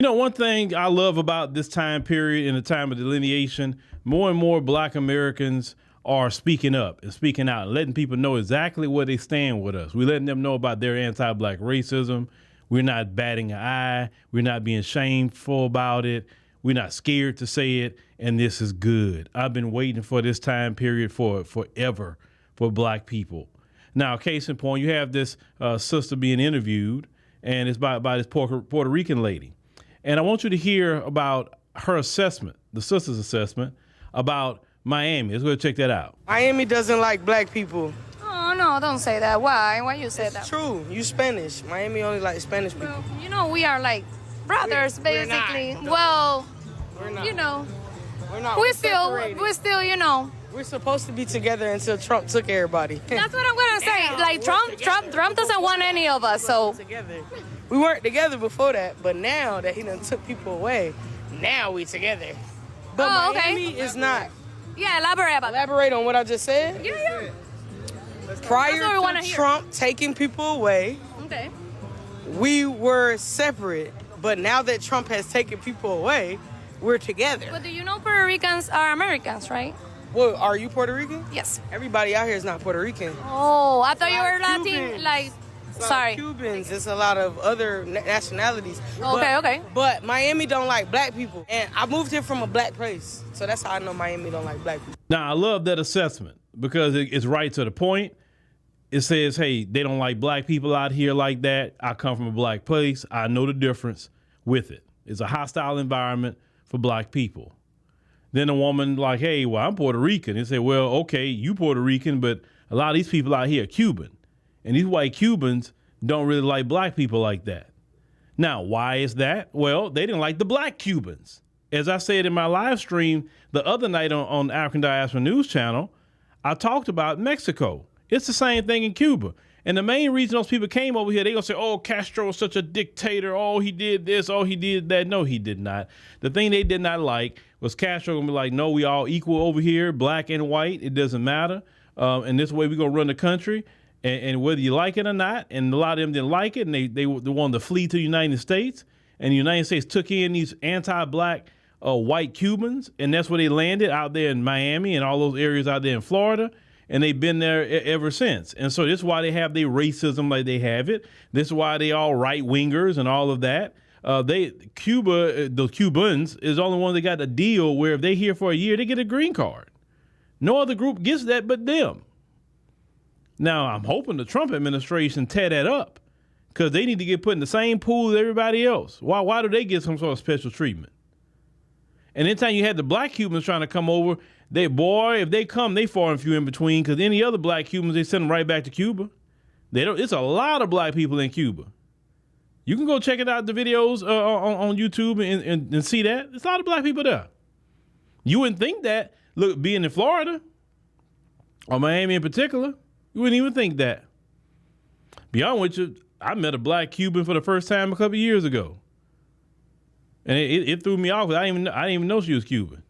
You know, one thing I love about this time period in the time of delineation, more and more Black Americans are speaking up and speaking out and letting people know exactly where they stand with us. We're letting them know about their anti-Black racism. We're not batting an eye. We're not being shameful about it. We're not scared to say it. And this is good. I've been waiting for this time period for forever for Black people. Now, case in point, you have this sister being interviewed, and it's by this Puerto Rican lady. And I want you to hear about her assessment, the sister's assessment about Miami. Let's go check that out. Miami doesn't like Black people. Oh, no, don't say that. Why? Why you say that? It's true. You Spanish. Miami only likes Spanish people. Well, you know, we are like brothers, basically. Well, We're not. you know, We're not. we're separated. still, you know. We're supposed to be together until Trump took everybody. That's what I'm gonna say. Like Trump doesn't want any of us. So Together. We weren't together before that, but now that he done took people away, now we together. But Oh, okay. Miami is not. yeah, elaborate about that. Elaborate on what I just said. Yeah. Prior That's what we wanna to hear. Trump taking people away, Okay. we were separate. But now that Trump has taken people away, we're together. But do you know Puerto Ricans are Americans, right? Well, are you Puerto Rican? Yes. Everybody out here is not Puerto Rican. Oh, I thought you were Cubans. Latin. Like, It's a lot of sorry. Cubans. It's a lot of other nationalities. Okay. But Miami don't like Black people. And I moved here from a Black place. So that's how I know Miami don't like Black people. Now, I love that assessment because it's right to the point. It says, hey, they don't like Black people out here like that. I come from a Black place. I know the difference with it. It's a hostile environment for Black people. Then a woman like, hey, well, I'm Puerto Rican. They say, well, okay, you Puerto Rican, but a lot of these people out here are Cuban. And these white Cubans don't really like Black people like that. Now, why is that? Well, they didn't like the Black Cubans. As I said in my live stream the other night on African Diaspora News Channel, I talked about Mexico. It's the same thing in Cuba. And the main reason those people came over here, they gonna say, oh, Castro was such a dictator. Oh, he did this. Oh, he did that. No, he did not. The thing they did not like was Castro gonna be like, no, we all equal over here, Black and white. It doesn't matter. And this way we're gonna run the country. And whether you like it or not, and a lot of them didn't like it, and they wanted to flee to the United States. And the United States took in these anti-Black white Cubans, and that's where they landed out there in Miami and all those areas out there in Florida. And they've been there ever since. And so this is why they have their racism like they have it. This is why they all right wingers and all of that. The Cubans is the only one that got a deal where if they here for a year, they get a green card. No other group gets that but them. Now, I'm hoping the Trump administration tear that up because they need to get put in the same pool as everybody else. Why do they get some sort of special treatment? And anytime you had the Black Cubans trying to come over, if they come, they far and few in between because any other Black Cubans, they send them right back to Cuba. It's a lot of Black people in Cuba. You can go check it out, the videos on YouTube and see that. There's a lot of Black people there. You wouldn't think that, look, being in Florida or Miami in particular, you wouldn't even think that. Beyond which, I met a Black Cuban for the first time a couple years ago. And it threw me off. I didn't even know she was Cuban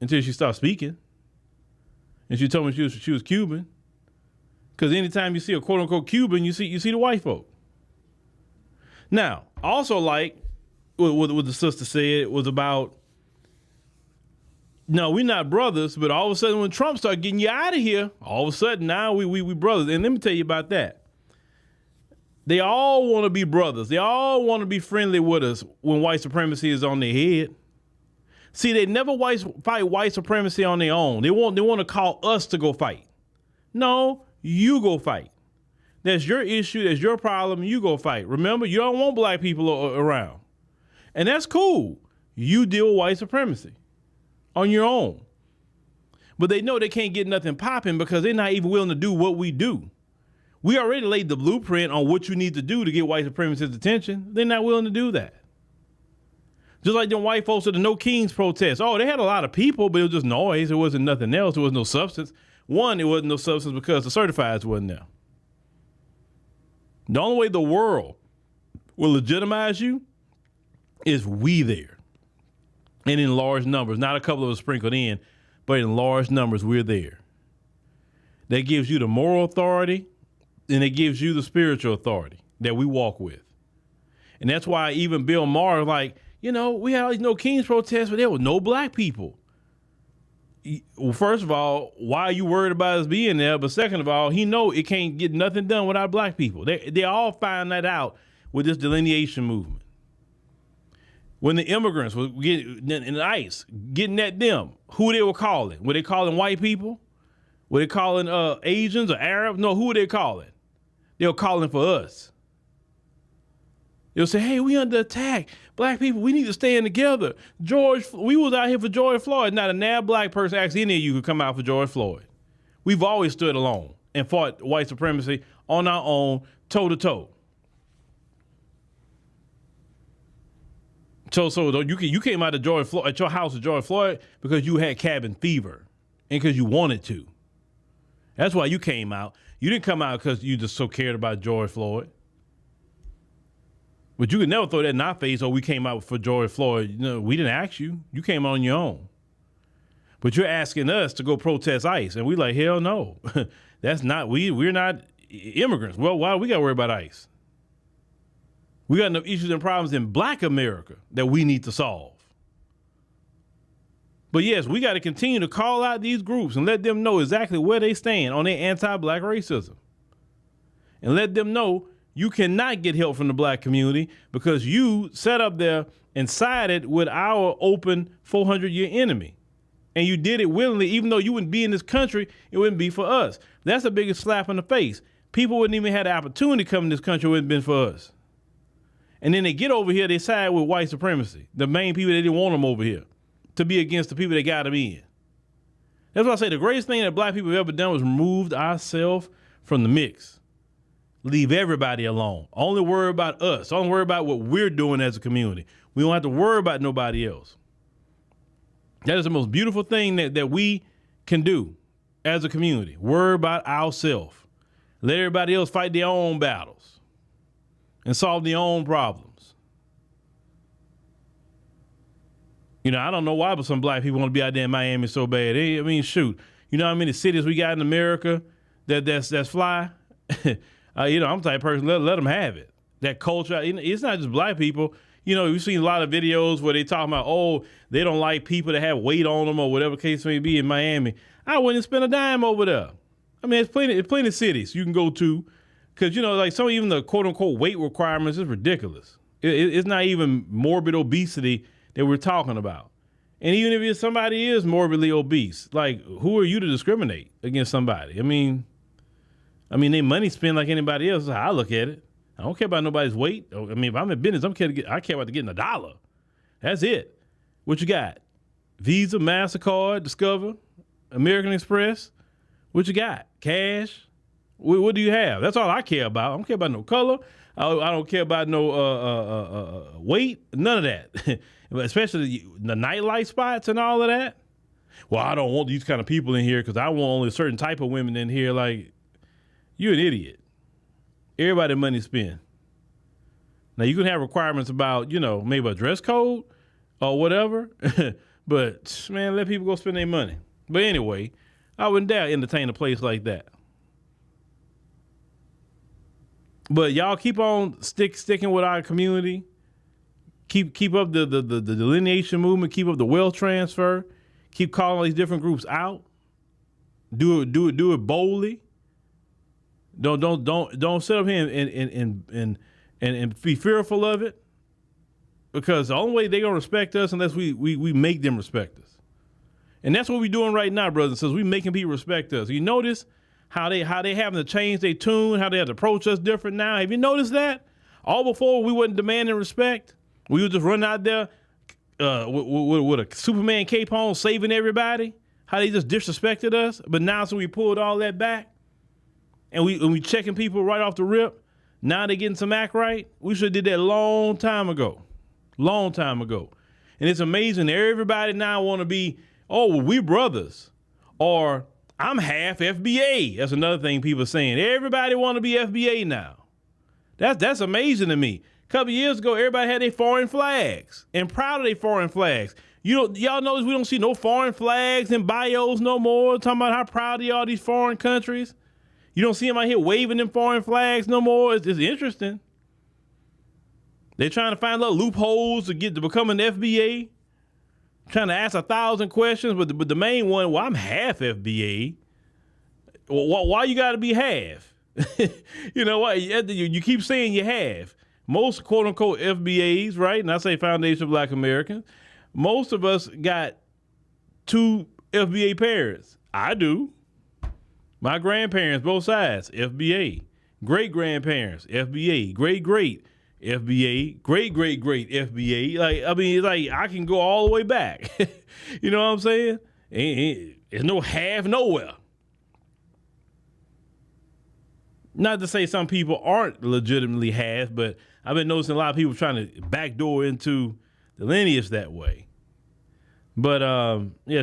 until she started speaking. And she told me she was Cuban. Because anytime you see a quote unquote Cuban, you see the white folk. Now, also like what the sister said was about, no, we're not brothers, but all of a sudden when Trump started getting you out of here, all of a sudden now we brothers. And let me tell you about that. They all want to be brothers. They all want to be friendly with us when white supremacy is on their head. See, they never fight white supremacy on their own. They want to call us to go fight. No, you go fight. That's your issue. That's your problem. You go fight. Remember, you don't want Black people around. And that's cool. You deal with white supremacy on your own. But they know they can't get nothing popping because they're not even willing to do what we do. We already laid the blueprint on what you need to do to get white supremacists' attention. They're not willing to do that. Just like them white folks at the No Kings protest. Oh, they had a lot of people, but it was just noise. It wasn't nothing else. There was no substance. One, it wasn't no substance because the certifieds wasn't there. The only way the world will legitimize you is we there. And in large numbers. Not a couple of us sprinkled in, but in large numbers, we're there. That gives you the moral authority, and it gives you the spiritual authority that we walk with. And that's why even Bill Maher, like, we had all these No Kings protests, but there were no black people. Well, first of all, why are you worried about us being there? But second of all, he know it can't get nothing done without black people. They all find that out with this delineation movement. When the immigrants were getting in ICE, getting at them, who they were calling? Were they calling white people? Were they calling Asians or Arabs? No, who were they calling? They were calling for us. They'll say, hey, we under attack. Black people, we need to stand together. We was out here for George Floyd. Not a nab black person asked any of you could come out for George Floyd. We've always stood alone and fought white supremacy on our own, toe to toe. So you came out of George Floyd at your house with George Floyd because you had cabin fever and because you wanted to. That's why you came out. You didn't come out because you just so cared about George Floyd. But you could never throw that in our face, we came out for George Floyd. We didn't ask you. You came on your own. But you're asking us to go protest ICE. And we like, hell no. That's not, we're not immigrants. Well, why do we got to worry about ICE? We got enough issues and problems in black America that we need to solve. But yes, we got to continue to call out these groups and let them know exactly where they stand on their anti-black racism. And let them know you cannot get help from the black community because you sat up there and sided with our open 400-year enemy. And you did it willingly, even though you wouldn't be in this country, it wouldn't be for us. That's the biggest slap in the face. People wouldn't even have the opportunity to come in this country, it wouldn't have been for us. And then they get over here, they side with white supremacy, the main people that didn't want them over here, to be against the people that got them in. That's why I say the greatest thing that black people have ever done was removed ourselves from the mix. Leave everybody alone. Only worry about us. Only worry about what we're doing as a community. We don't have to worry about nobody else. That is the most beautiful thing that we can do as a community. Worry about ourselves. Let everybody else fight their own battles and solve their own problems. I don't know why, but some black people want to be out there in Miami so bad. Shoot. You know how many cities we got in America that's fly? I'm the type of person, let them have it. That culture, it's not just black people. We've seen a lot of videos where they talking about, they don't like people that have weight on them or whatever case may be in Miami. I wouldn't spend a dime over there. It's plenty of cities you can go to because, some even the quote unquote weight requirements is ridiculous. It's not even morbid obesity that we're talking about. And even if somebody is morbidly obese, like who are you to discriminate against somebody? They money spent like anybody else. That's how I look at it. I don't care about nobody's weight. If I'm in business, I care about getting $1. That's it. What you got? Visa, MasterCard, Discover, American Express. What you got? Cash? What do you have? That's all I care about. I don't care about no color. I don't care about no weight. None of that. Especially the nightlight spots and all of that. Well, I don't want these kind of people in here because I want only a certain type of women in here. Like, you're an idiot. Everybody money spent. Now, you can have requirements about, maybe a dress code or whatever. But, man, let people go spend their money. But anyway, I wouldn't dare entertain a place like that. But y'all keep on sticking with our community. Keep up the delineation movement. Keep up the wealth transfer. Keep calling these different groups out. Do it boldly. Don't sit up here and be fearful of it, because the only way they're gonna respect us unless we make them respect us, and that's what we're doing right now, brothers and sisters. We making people respect us. You notice how they having to change their tune, how they have to approach us different now. Have you noticed that? All before we wasn't demanding respect. We would just run out there with a Superman cape on, saving everybody. How they just disrespected us, but now so we pulled all that back. And we checking people right off the rip. Now they getting some act right. We should have did that long time ago. And it's amazing. Everybody now want to be, we brothers. Or I'm half FBA. That's another thing people are saying. Everybody want to be FBA now. That's amazing to me. A couple years ago, everybody had their foreign flags and proud of their foreign flags. Y'all notice we don't see no foreign flags in bios no more, talking about how proud they are of these foreign countries. You don't see them out here waving them foreign flags no more. It's interesting. They're trying to find little loopholes to become an FBA. Trying to ask 1,000 questions, but the main one, well, I'm half FBA. Why you got to be half? You know what? You keep saying you have. Most quote unquote FBAs, right? And I say Foundation of Black Americans. Most of us got 2 FBA parents. I do. My grandparents, both sides, FBA. Great grandparents, FBA. Great FBA. Great FBA. I can go all the way back. You know what I'm saying? There's no half nowhere. Not to say some people aren't legitimately half, but I've been noticing a lot of people trying to backdoor into the lineage that way. But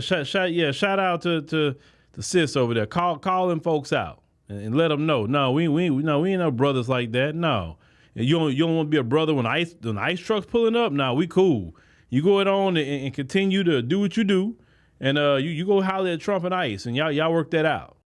shout out to the sis over there. Call them folks out and let them know. No, we ain't no brothers like that. No, you don't want to be a brother when the ice truck's pulling up. No, we cool. You go it on and continue to do what you do, and you go holler at Trump and ICE, and y'all work that out.